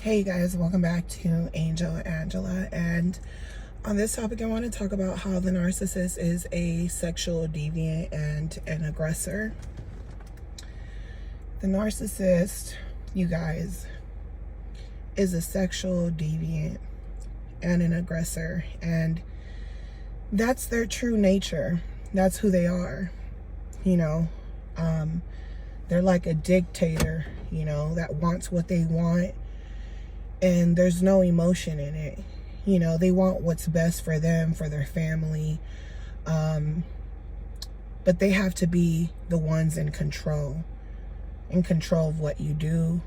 Hey guys, welcome back to Angel Angela, and on this topic I want to talk about how the narcissist is a sexual deviant and an aggressor. The narcissist, you guys, is a sexual deviant and an aggressor, and that's their true nature. That's who they are. They're like a dictator, that wants what they want, and there's no emotion in it. They want what's best for them, for their family, but they have to be the ones in control of what you do,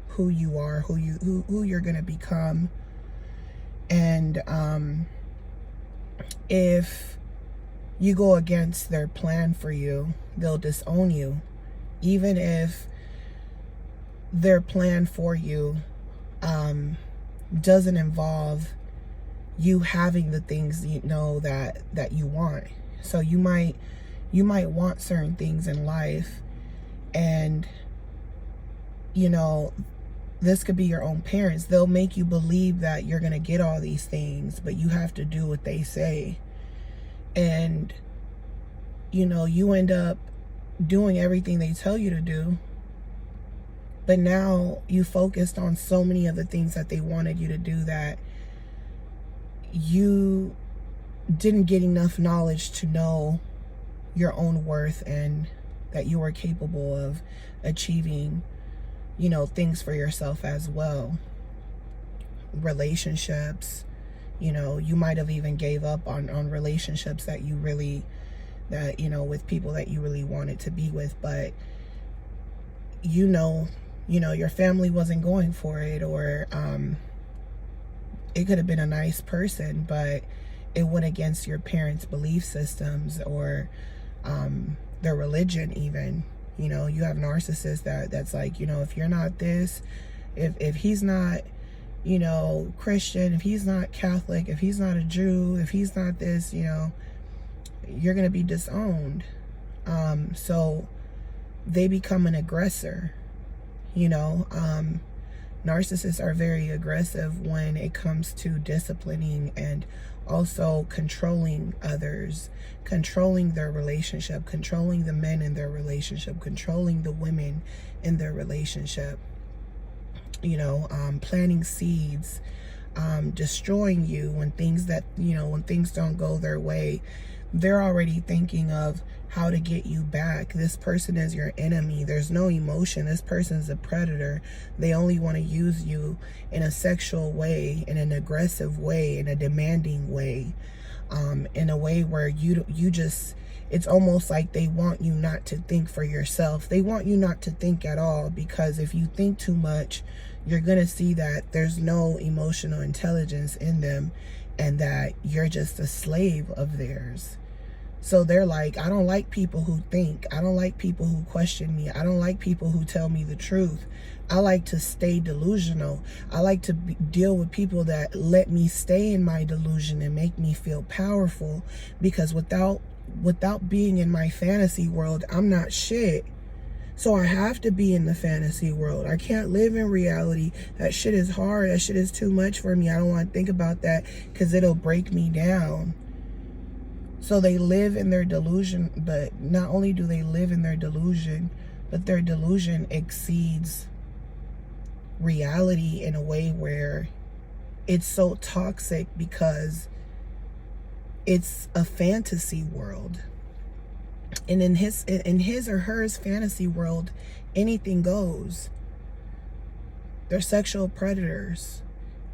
who you are, who you're gonna become. And if you go against their plan for you, they'll disown you, even if their plan for you doesn't involve you having the things that you want. So you might want certain things in life, and this could be your own parents. They'll make you believe that you're gonna get all these things, but you have to do what they say. And you end up doing everything they tell you to do, but now you focused on so many of the things that they wanted you to do that you didn't get enough knowledge to know your own worth, and that you were capable of achieving things for yourself as well. Relationships, you might have even gave up on relationships that with people that you really wanted to be with, but your family wasn't going for it, or it could have been a nice person, but it went against your parents' belief systems, or their religion even. You have narcissists that's like, if you're not this, if he's not Christian, if he's not Catholic, if he's not a Jew, if he's not this, you're gonna be disowned. So they become an aggressor. Narcissists are very aggressive when it comes to disciplining and also controlling others, controlling their relationship, controlling the men in their relationship, controlling the women in their relationship, planting seeds, destroying you when things don't go their way. They're already thinking of how to get you back. This person is your enemy. There's no emotion. This person's a predator. They only want to use you in a sexual way, in an aggressive way, in a demanding way, in a way where it's almost like they want you not to think for yourself. They want you not to think at all, because if you think too much, you're going to see that there's no emotional intelligence in them, and that you're just a slave of theirs. So they're like, I don't like people who think. I don't like people who question me. I don't like people who tell me the truth. I like to stay delusional. I like to deal with people that let me stay in my delusion and make me feel powerful, because without being in my fantasy world, I'm not shit. So I have to be in the fantasy world. I can't live in reality. That shit is hard. That shit is too much for me. I don't want to think about that, because it'll break me down. So they live in their delusion, but not only do they live in their delusion, but their delusion exceeds reality in a way where it's so toxic, because it's a fantasy world. And in his or hers fantasy world, anything goes. They're sexual predators.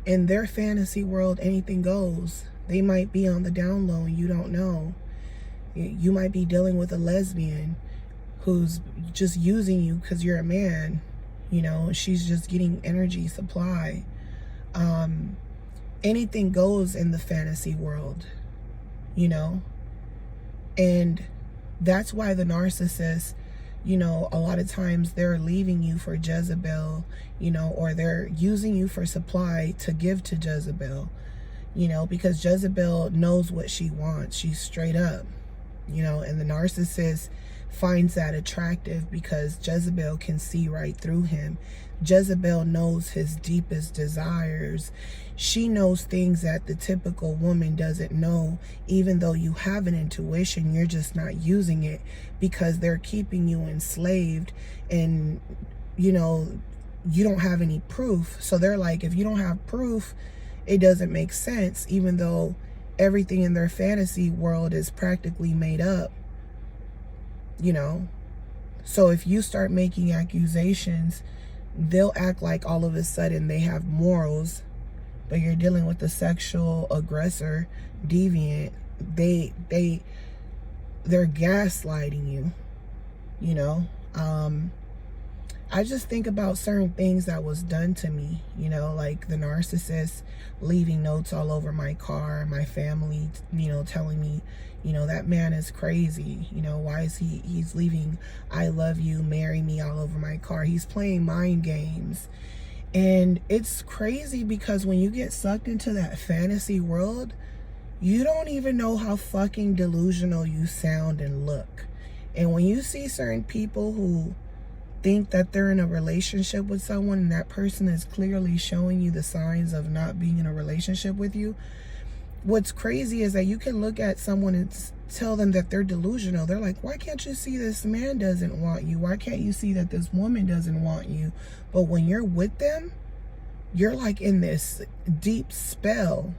In their fantasy world, anything goes. They might be on the down low and you don't know. You might be dealing with a lesbian who's just using you because you're a man. She's just getting energy supply. Anything goes in the fantasy world, and that's why the narcissist, a lot of times they're leaving you for Jezebel, or they're using you for supply to give to Jezebel, because Jezebel knows what she wants. She's straight up, and the narcissist finds that attractive because Jezebel can see right through him. Jezebel knows his deepest desires. She knows things that the typical woman doesn't know. Even though you have an intuition, you're just not using it because they're keeping you enslaved, and you know, you don't have any proof. So they're like, if you don't have proof, it doesn't make sense, even though everything in their fantasy world is practically made up, you know. So if you start making accusations, they'll act like all of a sudden they have morals, but you're dealing with a sexual aggressor, deviant. They're gaslighting you, you know. I just think about certain things that was done to me, you know, like the narcissist leaving notes all over my car, my family, you know, telling me, you know, that man is crazy. You know, why is he's leaving "I love you, marry me" all over my car. He's playing mind games. And it's crazy because when you get sucked into that fantasy world, you don't even know how fucking delusional you sound and look. And when you see certain people who think that they're in a relationship with someone and that person is clearly showing you the signs of not being in a relationship with you, what's crazy is that you can look at someone and tell them that they're delusional. They're like, why can't you see this man doesn't want you? Why can't you see that this woman doesn't want you? But when you're with them, you're like in this deep spell.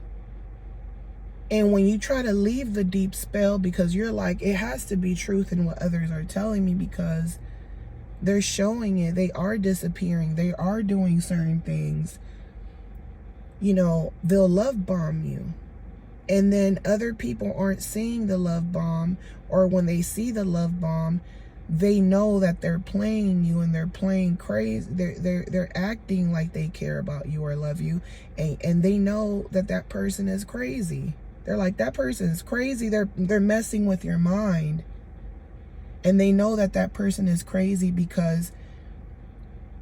And when you try to leave the deep spell, because you're like, it has to be truth in what others are telling me because they're showing it, they are disappearing, they are doing certain things, you know, they'll love bomb you. And then other people aren't seeing the love bomb, or when they see the love bomb, they know that they're playing you and they're playing crazy. They're acting like they care about you or love you, and they know that that person is crazy. They're like, that person is crazy. They're messing with your mind. And they know that that person is crazy because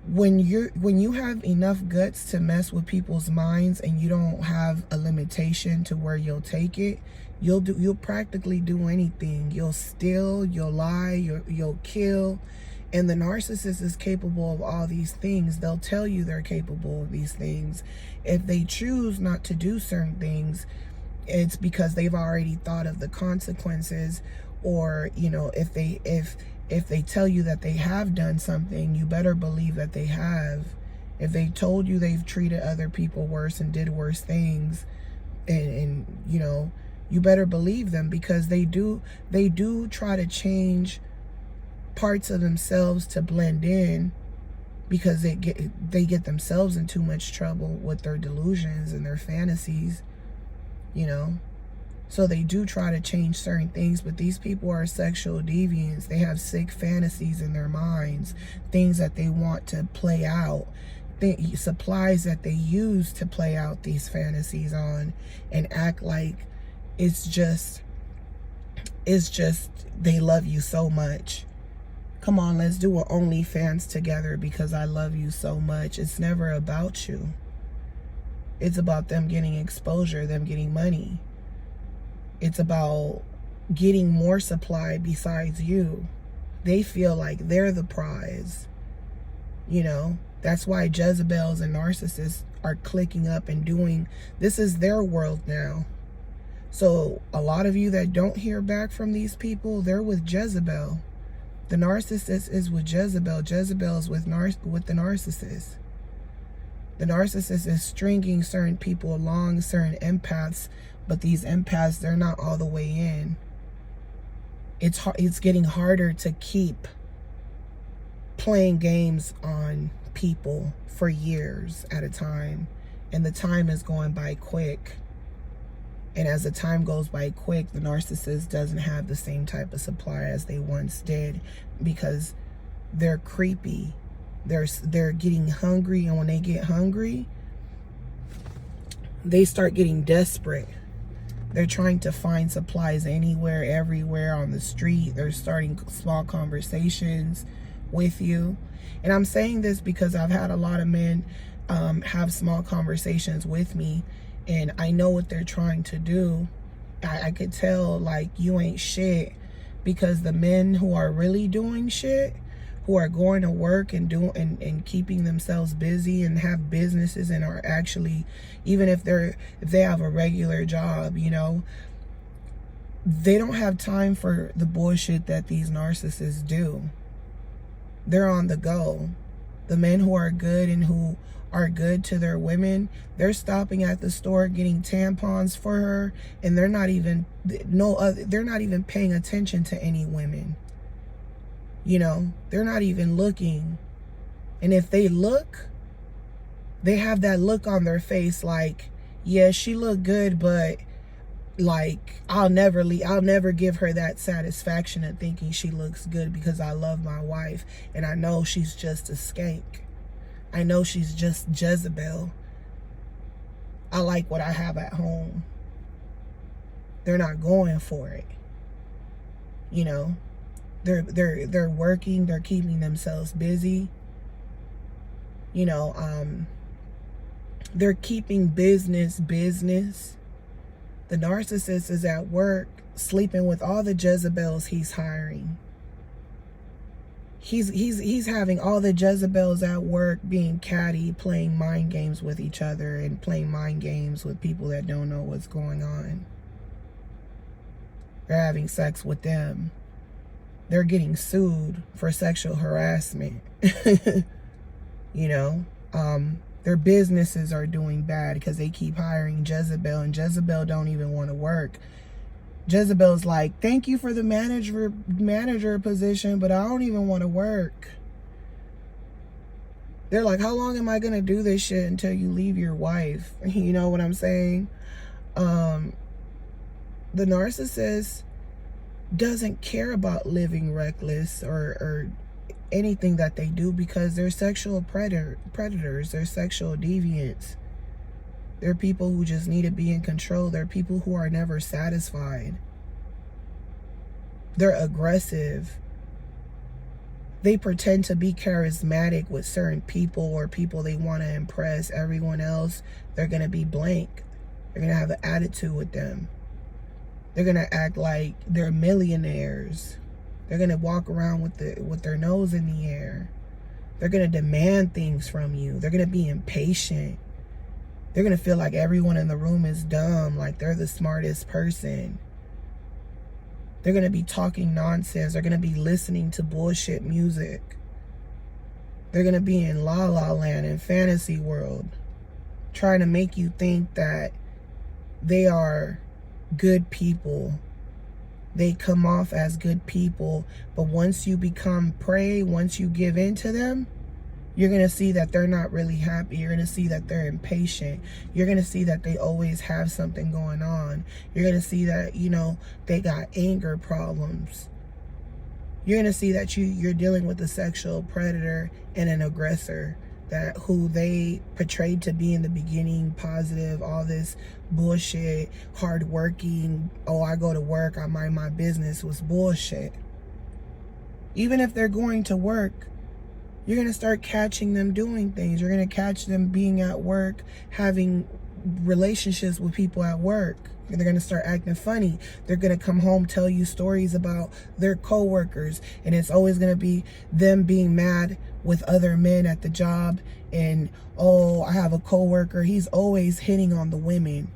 when you have enough guts to mess with people's minds and you don't have a limitation to where you'll take it, you'll practically do anything. You'll steal, you'll lie, you'll kill. And the narcissist is capable of all these things. They'll tell you they're capable of these things. If they choose not to do certain things, it's because they've already thought of the consequences. Or, you know, if they tell you that they have done something, you better believe that they have. If they told you they've treated other people worse and did worse things, and you know, you better believe them, because they do try to change parts of themselves to blend in, because they get themselves in too much trouble with their delusions and their fantasies, you know. So they do try to change certain things, but these people are sexual deviants. They have sick fantasies in their minds, things that they want to play out, supplies that they use to play out these fantasies on, and act like it's just they love you so much. Come on, let's do an OnlyFans together because I love you so much. It's never about you. It's about them getting exposure, them getting money. It's about getting more supply besides you. They feel like they're the prize. You know, that's why Jezebels and narcissists are clicking up and doing, this is their world now. So a lot of you that don't hear back from these people, they're with Jezebel. The narcissist is with Jezebel. Jezebel is with the narcissist. The narcissist is stringing certain people along, certain empaths, but these empaths, they're not all the way in. It's getting harder to keep playing games on people for years at a time, and the time is going by quick. And as the time goes by quick, the narcissist doesn't have the same type of supply as they once did, because they're creepy. They're getting hungry, and when they get hungry, they start getting desperate. They're trying to find supplies anywhere, everywhere, on the street. They're starting small conversations with you. And I'm saying this because I've had a lot of men have small conversations with me, and I know what they're trying to do. I could tell, like, you ain't shit. because the men who are really doing shit, who are going to work and doing and keeping themselves busy and have businesses and are actually, even if they have a regular job, you know, they don't have time for the bullshit that these narcissists do. They're on the go. The men who are good and who are good to their women, they're stopping at the store getting tampons for her, and they're not even paying attention to any women. You know, they're not even looking. And if they look, they have that look on their face like, yeah, she looked good, but like I'll never give her that satisfaction of thinking she looks good, because I love my wife and I know she's just a skank. I know she's just Jezebel. I like what I have at home. They're not going for it. You know, they're working, they're keeping themselves busy. You know, they're keeping business. The narcissist is at work sleeping with all the Jezebels he's hiring. He's having all the Jezebels at work being catty, playing mind games with each other and playing mind games with people that don't know what's going on. They're having sex with them. They're getting sued for sexual harassment. You know, their businesses are doing bad because they keep hiring Jezebel, and Jezebel don't even want to work. Jezebel's like, thank you for the manager position, but I don't even want to work. They're like, how long am I going to do this shit until you leave your wife? You know what I'm saying? The narcissist doesn't care about living reckless or anything that they do, because they're sexual predators. They're sexual deviants. They're people who just need to be in control. They're people who are never satisfied. They're aggressive. They pretend to be charismatic with certain people or people they want to impress. Everyone else, they're going to be blank. They're going to have an attitude with them. They're going to act like they're millionaires. They're going to walk around with their nose in the air. They're going to demand things from you. They're going to be impatient. They're going to feel like everyone in the room is dumb, like they're the smartest person. They're going to be talking nonsense. They're going to be listening to bullshit music. They're going to be in La La Land and fantasy world, trying to make you think that they are good people. They come off as good people, but once you become prey, once you give in to them, you're going to see that they're not really happy. You're going to see that they're impatient. You're going to see that they always have something going on. You're going to see that, you know, they got anger problems. You're going to see that you're dealing with a sexual predator and an aggressor, that who they portrayed to be in the beginning positive, all this bullshit, hardworking, oh, I go to work, I mind my business, was bullshit. Even if they're going to work, you're going to start catching them doing things. You're going to catch them being at work, having relationships with people at work. They're going to start acting funny. They're going to come home, tell you stories about their coworkers, and it's always going to be them being mad with other men at the job. And, oh, I have a coworker, he's always hitting on the women.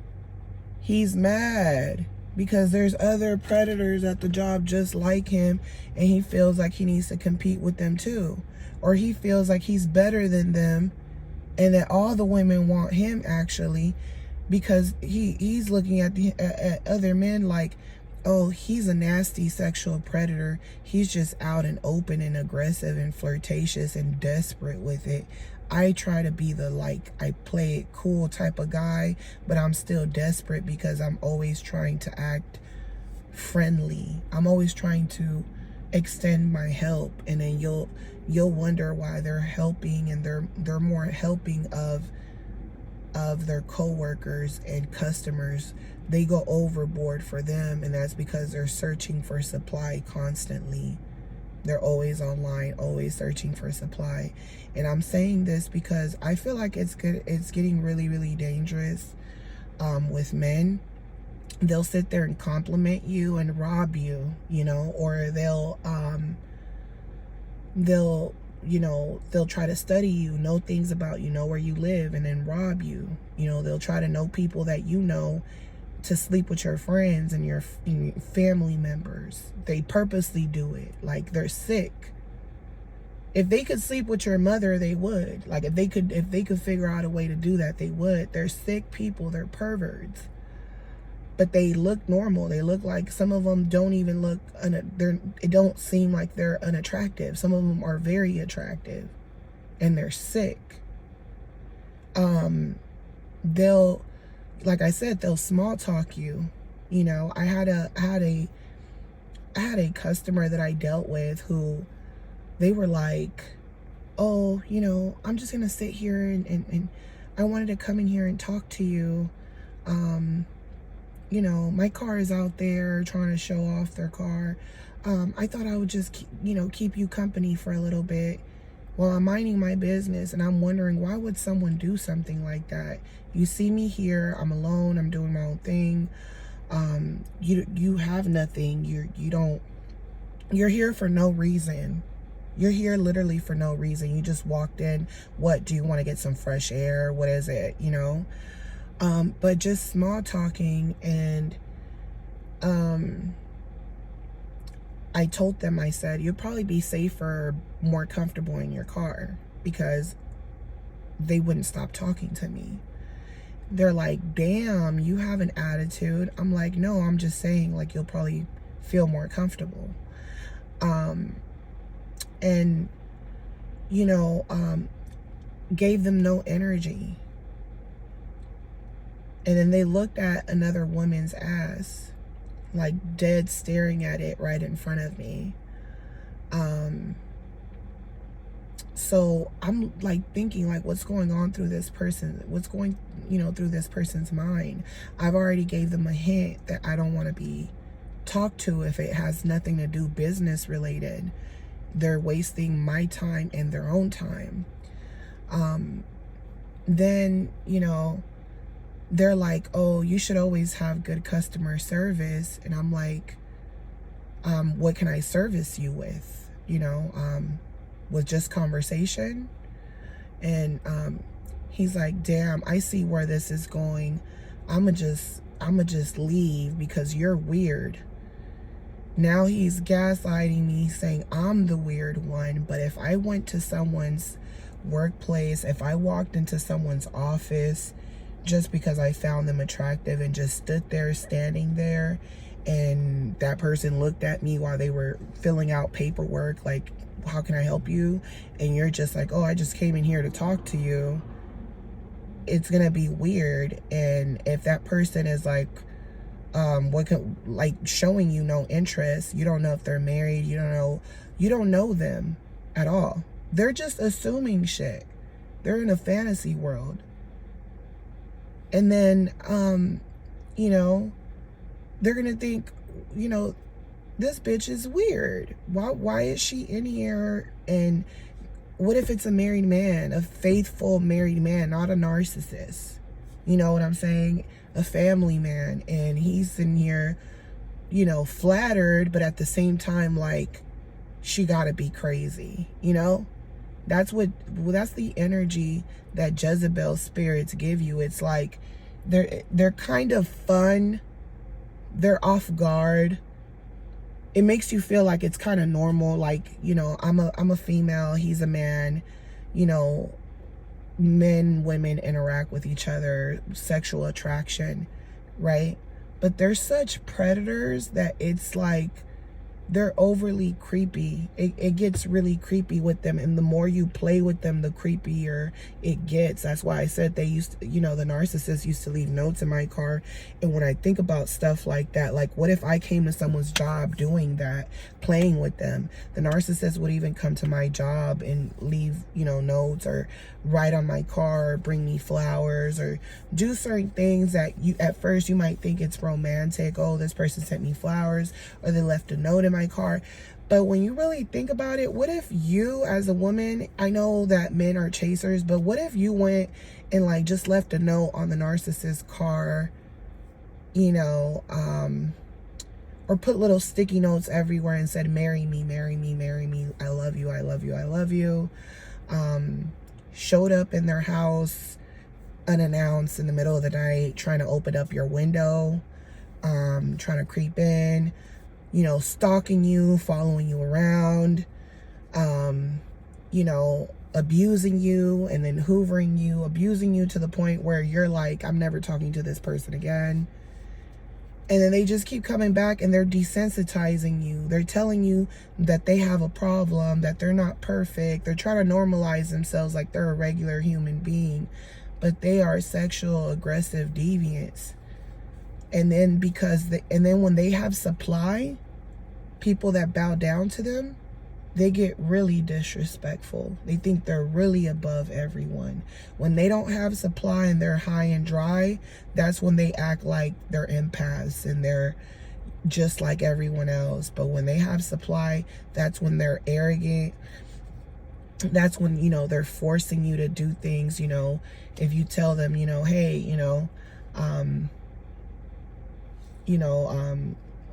He's mad because there's other predators at the job just like him, and he feels like he needs to compete with them too. Or he feels like he's better than them, and that all the women want him, actually, because he's looking at other men like, oh, he's a nasty sexual predator. He's just out and open and aggressive and flirtatious and desperate with it. I try to be the, like, I play it cool type of guy, but I'm still desperate because I'm always trying to act friendly. I'm always trying to extend my help, and then you'll wonder why they're helping, and they're more helping of their coworkers and customers. They go overboard for them, and that's because they're searching for supply constantly. They're always online, always searching for supply. And I'm saying this because I feel like it's getting really, really dangerous with men. they'll sit there and compliment you and rob you, you know, or they'll they'll try to study you, know things about you, know where you live, and then rob you. You know, they'll try to know people that you know to sleep with your friends and your family members. They purposely do it. Like, they're sick. If they could sleep with your mother, they would. Like, if they could figure out a way to do that, they would. They're sick people. They're perverts. But they look normal. They look like, some of them don't even look, it don't seem like they're unattractive. Some of them are very attractive, and they're sick. They'll, like I said, they'll small talk you. You know, I had a customer that I dealt with who, they were like, oh, you know, I'm just gonna sit here and I wanted to come in here and talk to you. You know, my car is out there, trying to show off their car. I thought I would just, keep you company for a little bit while I'm minding my business. And I'm wondering, why would someone do something like that? You see me here, I'm alone, I'm doing my own thing. You have nothing. You're here for no reason. You're here literally for no reason. You just walked in. What, do you want to get some fresh air? What is it, you know? But just small talking. And I told them, I said, you'll probably be safer, more comfortable in your car, because they wouldn't stop talking to me. They're like, damn, you have an attitude. I'm like, no, I'm just saying, like, you'll probably feel more comfortable. And, gave them no energy. And then they looked at another woman's ass, like dead staring at it right in front of me. So I'm like thinking, like, what's going on through this person? What's going, through this person's mind? I've already gave them a hint that I don't want to be talked to if it has nothing to do business related. They're wasting my time and their own time. Then, they're like, oh, you should always have good customer service. And I'm like, what can I service you with? With just conversation? And he's like, damn, I see where this is going. I'ma just leave because you're weird. Now he's gaslighting me, saying I'm the weird one. But if I went to someone's workplace, if I walked into someone's office just because I found them attractive and just stood there, standing there, and that person looked at me while they were filling out paperwork, like, how can I help you? And you're just like, oh, I just came in here to talk to you. It's gonna be weird. And if that person is like, showing you no interest, you don't know if they're married, you don't know them at all. They're just assuming shit. They're in a fantasy world. And then, they're gonna think, this bitch is weird. Why is she in here? And what if it's a married man, a faithful married man, not a narcissist? You know what I'm saying? A family man, and he's in here, flattered, but at the same time, like, she gotta be crazy, That's the energy that Jezebel spirits give you. It's like, they're kind of fun. They're off guard. It makes you feel like it's kind of normal. Like, I'm a female, he's a man, men, women interact with each other, sexual attraction, right? But they're such predators that it's like, they're overly creepy. It gets really creepy with them, and the more you play with them, the creepier it gets. That's why I said they used to, the narcissists used to leave notes in my car. And when I think about stuff like that, like, what if I came to someone's job doing that, playing with them? The narcissist would even come to my job and leave, notes, or write on my car, or bring me flowers, or do certain things that at first you might think it's romantic. Oh, this person sent me flowers, or they left a note in my car. But when you really think about it, what if you, as a woman, I know that men are chasers, but what if you went and like just left a note on the narcissist's car you know, or put little sticky notes everywhere and said, marry me, marry me, marry me, I love you, I love you, I love you. Showed up in their house unannounced in the middle of the night, trying to open up your window, trying to creep in, you know, stalking you, following you around, you know, abusing you, and then hoovering you, abusing you to the point where you're like, I'm never talking to this person again. And then they just keep coming back and they're desensitizing you. They're telling you that they have a problem, that they're not perfect. They're trying to normalize themselves like they're a regular human being, but they are sexual aggressive deviants. And then when they have supply, people that bow down to them, they get really disrespectful. They think they're really above everyone. When they don't have supply and they're high and dry, that's when they act like they're empaths and they're just like everyone else. But when they have supply, that's when they're arrogant. That's when, you know, they're forcing you to do things. You know, if you tell them, you know, hey,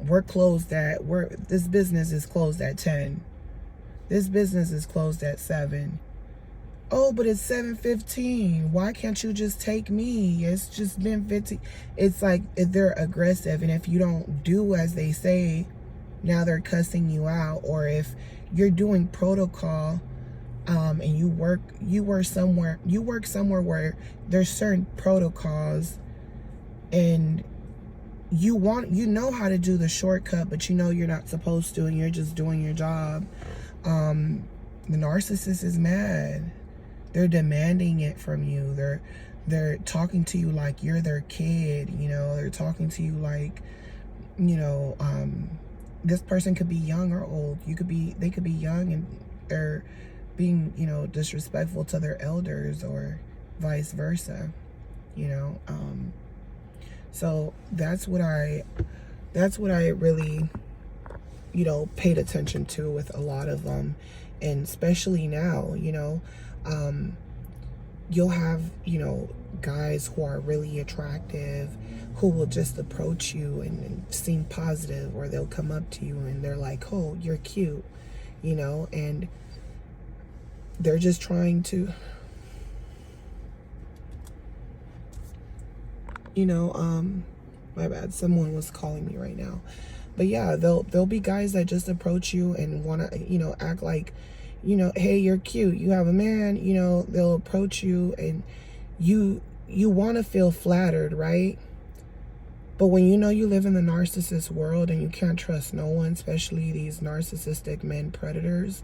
we're closed this business is closed at 10. This business is closed at 7. Oh, but it's 7:15. Why can't you just take me? It's just been 15. It's like they're aggressive. And if you don't do as they say, now they're cussing you out. Or if you're doing protocol, and you work somewhere where there's certain protocols, and you know how to do the shortcut, but you know you're not supposed to, and you're just doing your job. The narcissist is mad. They're demanding it from you. They're talking to you like you're their kid. You know, they're talking to you like, you know, this person could be young or old. They could be young and they're being, you know, disrespectful to their elders, or vice versa. You know, so that's what I really, you know, paid attention to with a lot of them. And especially now, you know, you'll have, you know, guys who are really attractive who will just approach you and seem positive, or they'll come up to you and they're like, oh, you're cute, you know, and they're just trying to, you know, my bad, someone was calling me right now. But yeah, there'll be guys that just approach you and want to, you know, act like, you know, hey, you're cute, you have a man, you know, they'll approach you and you want to feel flattered, right? But when you know you live in the narcissist world and you can't trust no one, especially these narcissistic men predators,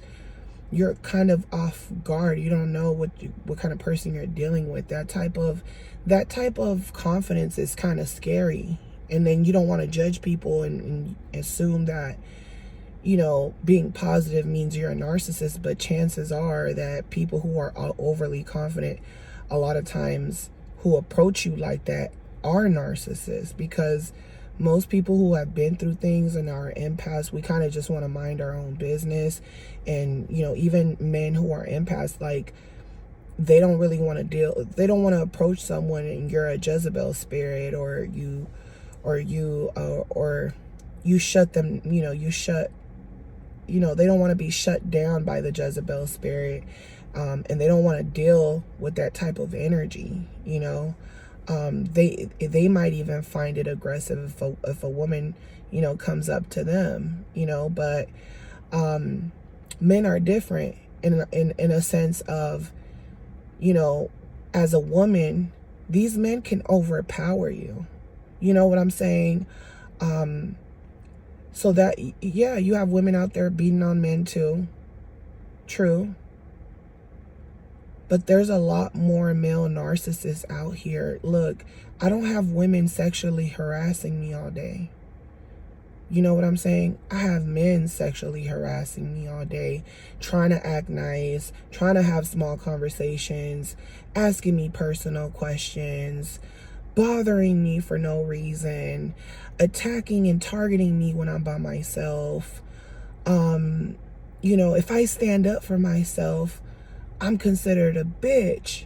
you're kind of off guard. You don't know what kind of person you're dealing with. That type of confidence is kind of scary. And then you don't want to judge people and assume that, you know, being positive means you're a narcissist. But chances are that people who are overly confident, a lot of times who approach you like that, are narcissists. Because most people who have been through things and are empaths, we kind of just want to mind our own business. And, you know, even men who are empaths, like, they don't really want to they don't want to approach someone and you're a Jezebel spirit, or you shut them, you know, they don't want to be shut down by the Jezebel spirit, and they don't want to deal with that type of energy, you know. They might even find it aggressive if a woman, you know, comes up to them, you know. But men are different in a sense of, you know, as a woman, these men can overpower you. You know what I'm saying? So that, yeah, you have women out there beating on men too. True. But there's a lot more male narcissists out here. Look, I don't have women sexually harassing me all day. You know what I'm saying? I have men sexually harassing me all day, trying to act nice, trying to have small conversations, asking me personal questions, bothering me for no reason, attacking and targeting me when I'm by myself. You know, if I stand up for myself, I'm considered a bitch.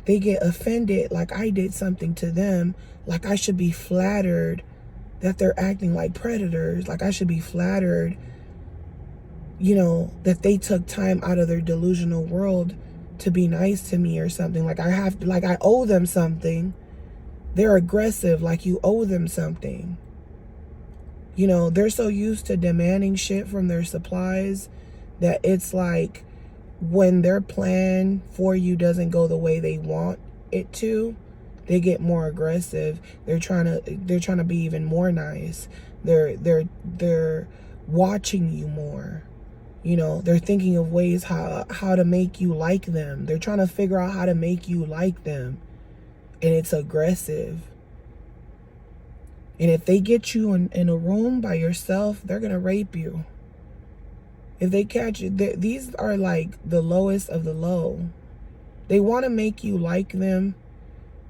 they get offended like I did something to them, like I should be flattered that they're acting like predators, like I should be flattered, you know, that they took time out of their delusional world to be nice to me or something. Like I have to, like I owe them something. They're aggressive, like you owe them something. You know, they're so used to demanding shit from their supplies that it's like when their plan for you doesn't go the way they want it to, they get more aggressive. They're trying to be even more nice. They're watching you more. You know, they're thinking of ways how to make you like them. They're trying to figure out how to make you like them. And it's aggressive. And if they get you in a room by yourself, they're going to rape you. If they catch you, these are like the lowest of the low. They want to make you like them.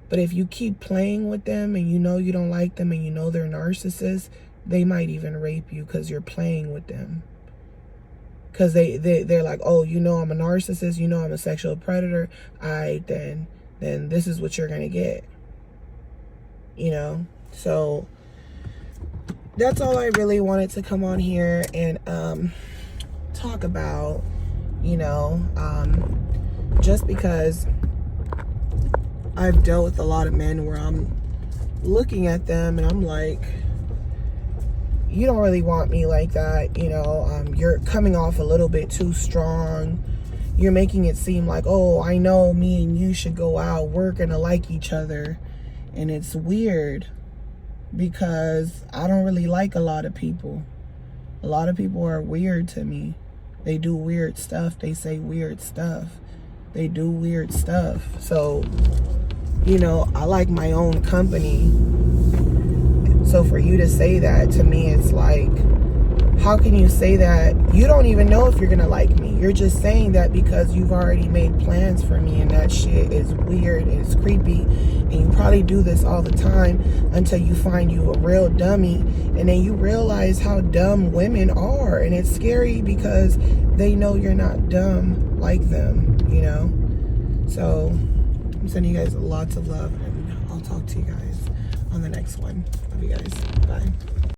But if you keep playing with them and you know you don't like them and you know they're narcissists, they might even rape you because you're playing with them. Because they're like, oh, you know I'm a narcissist, you know I'm a sexual predator, then this is what you're going to get. You know? So that's all I really wanted to come on here and talk about, you know, just because I've dealt with a lot of men where I'm looking at them and I'm like, you don't really want me like that, you know, you're coming off a little bit too strong. You're making it seem like, oh, I know me and you should go out, we're gonna like each other. And it's weird because I don't really like a lot of people. A lot of people are weird to me. They do weird stuff. They say weird stuff. They do weird stuff. So, you know, I like my own company. So for you to say that to me, it's like, how can you say that? You don't even know if you're gonna like me. You're just saying that because you've already made plans for me, and that shit is weird and it's creepy. And you probably do this all the time until you find you a real dummy, and then you realize how dumb women are, and it's scary because they know you're not dumb like them, you know? So I'm sending you guys lots of love, and I'll talk to you guys on the next one. Love you guys. Bye.